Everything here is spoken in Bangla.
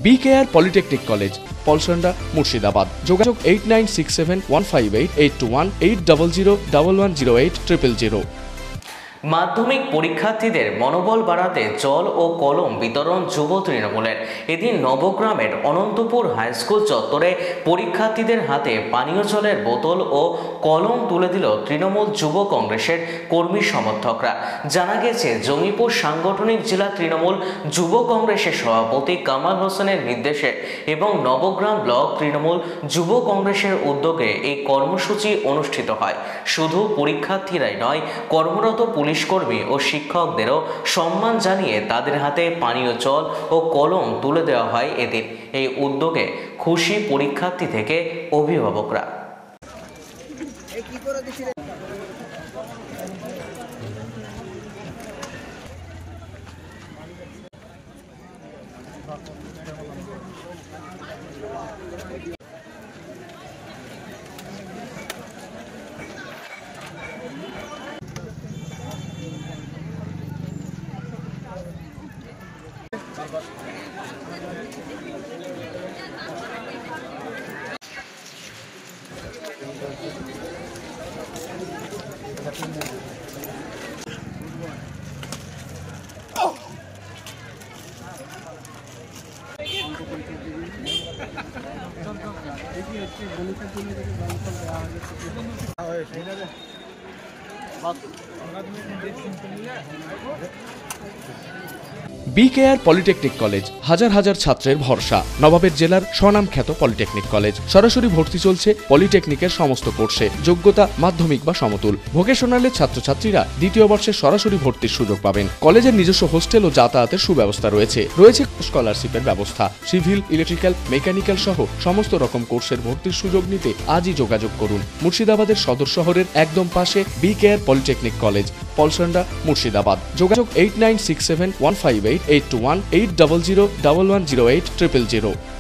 BKR Polytechnic College, Polsanda, Murshidabad. যোগাযোগ 8967158821 8001108 000। মাধ্যমিক পরীক্ষার্থীদের মনোবল বাড়াতে জল ও কলম বিতরণ যুব তৃণমূলের। এদিন নবগ্রামের অনন্তপুর হাইস্কুল চত্বরে পরীক্ষার্থীদের হাতে পানীয় জলের বোতল ও কলম তুলে দিল তৃণমূল যুব কংগ্রেসের কর্মী সমর্থকরা। জানা গেছে, জঙ্গিপুর সাংগঠনিক জেলা তৃণমূল যুব কংগ্রেসের সভাপতি কামাল হোসেনের নির্দেশে এবং নবগ্রাম ব্লক তৃণমূল যুব কংগ্রেসের উদ্যোগে এই কর্মসূচি অনুষ্ঠিত হয়। শুধু পরীক্ষার্থীরাই নয়, কর্মরত পুলিশকর্মী ও শিক্ষকদেরও সম্মান জানিয়ে তাদের হাতে পানীয় জল ও কলম তুলে দেওয়া হয়। এদিন এই উদ্যোগে খুশি পরীক্ষার্থী থেকে অভিভাবকরা। BKR Polytechnic College, হাজার হাজার ছাত্রের ভরসা। নবাবের জেলার স্বনামখ্যাত পলিটেকনিক কলেজ। সরাসরি ভর্তি চলছে পলিটেকনিকের সমস্ত কোর্সে। যোগ্যতা মাধ্যমিক বা সমতুল। ভোকেশনালের ছাত্রছাত্রীরা দ্বিতীয় বর্ষে সরাসরি ভর্তির সুযোগ পাবেন। কলেজের নিজস্ব হোস্টেল ও যাতায়াতের সুব্যবস্থা রয়েছে। রয়েছে স্কলারশিপের ব্যবস্থা। সিভিল, ইলেকট্রিক্যাল, মেকানিক্যাল সহ সমস্ত রকম কোর্সের ভর্তির সুযোগ নিতে আজই যোগাযোগ করুন। মুর্শিদাবাদের সদর শহরের একদম পাশে BKR Polytechnic College, Palsanda, Murshidabad. যোগাযোগ 8967158821 8001108 000।